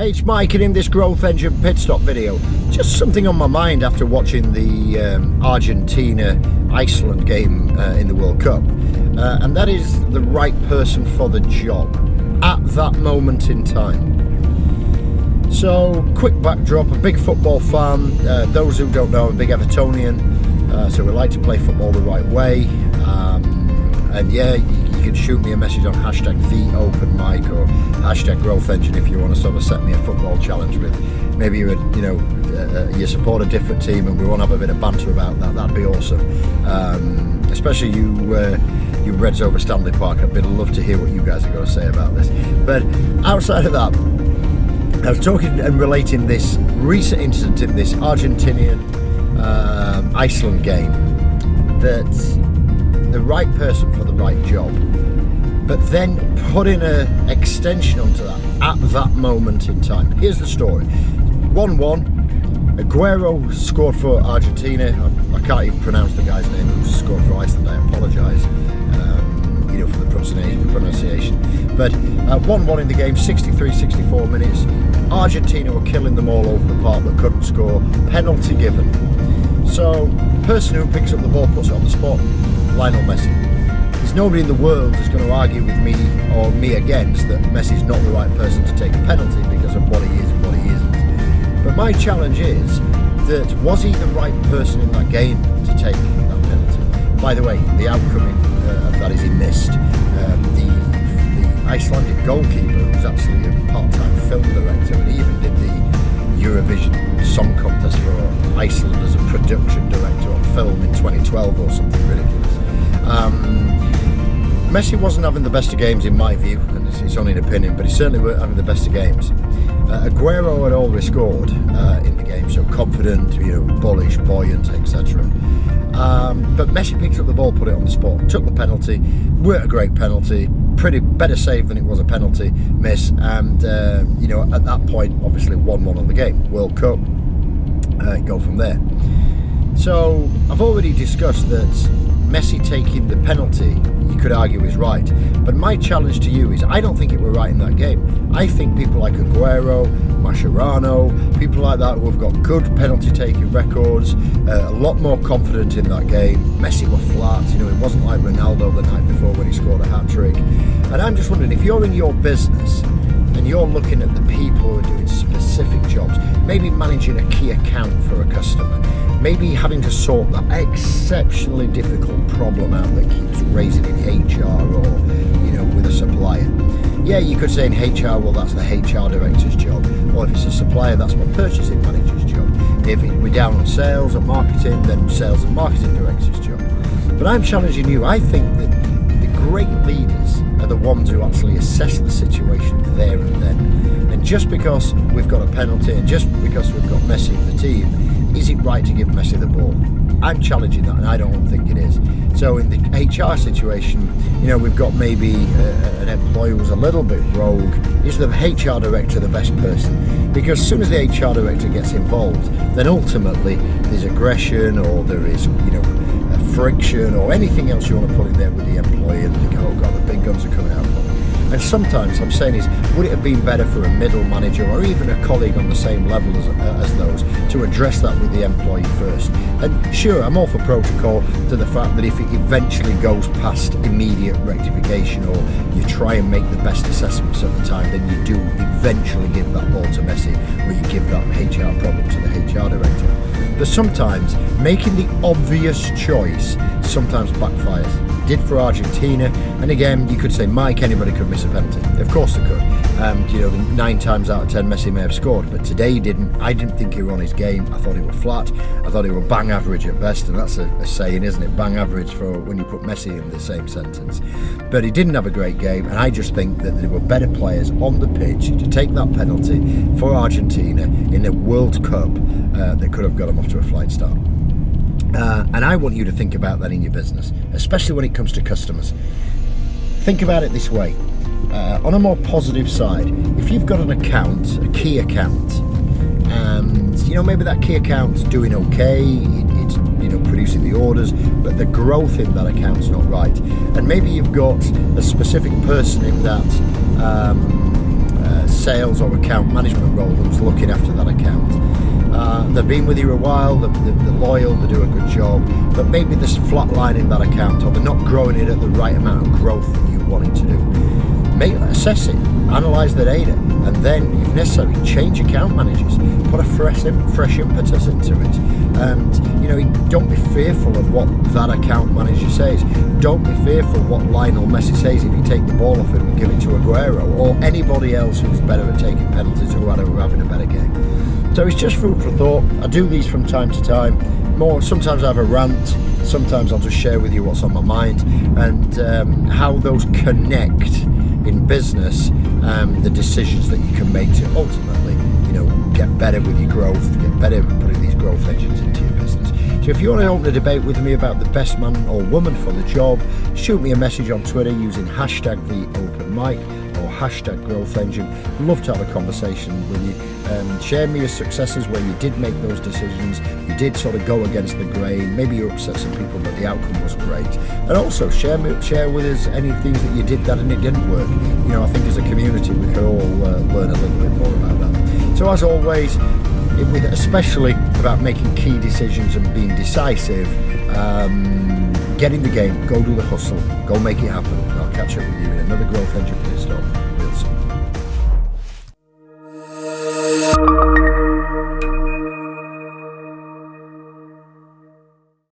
Hey, it's Mike, and in this growth engine pit stop video, just something on my mind after watching the Argentina-Iceland game in the World Cup, and that is the right person for the job at that moment in time. So, quick backdrop, a big football fan. Those who don't know, I'm a big Evertonian, so we like to play football the right way. And yeah, you can shoot me a message on hashtag #TheOpenMic or hashtag growth engine if you want to sort of set me a football challenge with. Maybe you support a different team and we want to have a bit of banter about that. That'd be awesome. Especially you Reds over Stanley Park. I'd love to hear what you guys are going to say about this. But outside of that, I was talking and relating this recent incident in this Argentinian Iceland game, that the right person for the right job, but then putting an extension onto that at that moment in time. Here's the story. 1-1, Aguero scored for Argentina. I can't even pronounce the guy's name who scored for Iceland. I apologise for the pronunciation. But 1-1 in the game, 63-64 minutes. Argentina were killing them all over the park but couldn't score. Penalty given. So, person who picks up the ball, puts it on the spot, Lionel Messi. There's nobody in the world who's going to argue with me or me against that Messi's not the right person to take a penalty because of what he is and what he isn't. But my challenge is that, was he the right person in that game to take that penalty? By the way, the outcome of that is he missed. The Icelandic goalkeeper was actually a part-time film director, and he even did the Eurovision Song Contest for Iceland as a production director on film in 2012 or something ridiculous. Messi wasn't having the best of games in my view, and it's only an opinion, but he certainly weren't having the best of games. Aguero had already scored in the game, so confident, bullish, buoyant, etc. But Messi picked up the ball, put it on the spot, took the penalty. Weren't a great penalty, pretty better save than it was a penalty miss, and at that point, obviously 1-1 on the game. World Cup, go from there. So I've already discussed that Messi taking the penalty, you could argue, is right. But my challenge to you is, I don't think it were right in that game. I think people like Aguero, Mascherano, people like that who have got good penalty taking records, a lot more confident in that game. Messi were flat, it wasn't like Ronaldo the night before when he scored a hat-trick. And I'm just wondering, if you're in your business and you're looking at the people who are doing specific jobs, maybe managing a key account for a customer, maybe having to sort that exceptionally difficult problem out that keeps raising in HR or, with a supplier. Yeah, you could say in HR, well, that's the HR director's job. Or if it's a supplier, that's my purchasing manager's job. If we're down on sales and marketing, then sales and marketing director's job. But I'm challenging you. I think that the great leaders are the ones who actually assess the situation there and then. And just because we've got a penalty and just because we've got Messi in the team, is it right to give Messi the ball? I'm challenging that, and I don't think it is. So in the HR situation, we've got maybe an employee who's a little bit rogue. Is the HR director the best person? Because as soon as the HR director gets involved, then ultimately there's aggression, or there is, friction, or anything else you want to put in there with the employee, and think, oh God, the big guns are coming out for me. And sometimes I'm saying is, would it have been better for a middle manager or even a colleague on the same level as those to address that with the employee first? And sure, I'm all for protocol to the fact that if it eventually goes past immediate rectification, or you try and make the best assessments at the time, then you do eventually give that ball to Messi, or you give that HR problem to the HR director. But sometimes making the obvious choice sometimes backfires. Did for Argentina, and again, you could say, Mike, anybody could miss a penalty. Of course they could. 9 times out of 10 Messi may have scored, but today he didn't. I didn't think he were on his game. I thought he were flat. I thought he were bang average at best, and that's a saying, isn't it? Bang average for when you put Messi in the same sentence. But he didn't have a great game, and I just think that there were better players on the pitch to take that penalty for Argentina in a World Cup that could have got them off to a flying start. And I want you to think about that in your business, especially when it comes to customers. Think about it this way. On a more positive side, if you've got an account, a key account, and maybe that key account's doing okay, it's producing the orders, but the growth in that account's not right, and maybe you've got a specific person in that sales or account management role who's looking after that account. They've been with you a while, they're loyal, they do a good job, but maybe there's flatline in that account, or they're not growing it at the right amount of growth that you want it to do. Assess it, analyse the data, and then, if necessary, change account managers, put a fresh impetus into it. And don't be fearful of what that account manager says. Don't be fearful what Lionel Messi says if you take the ball off him and give it to Aguero, or anybody else who's better at taking penalties or having a better game. So it's just food for thought. I do these from time to time. Sometimes I have a rant, sometimes I'll just share with you what's on my mind, and how those connect in business, the decisions that you can make to ultimately, get better with your growth, get better at putting these growth engines into your business. So if you want to open a debate with me about the best man or woman for the job, shoot me a message on Twitter using #TheOpenMic or #GrowthEngine. Love to have a conversation with you. Share me your successes where you did make those decisions, you did sort of go against the grain, maybe you upset some people but the outcome was great. And also share with us any things that you did that and it didn't work. I think as a community we can all learn a little bit more about that. So as always, especially about making key decisions and being decisive, get in the game, go do the hustle, go make it happen. I'll catch up with you in another Growth Engine Pit Stop.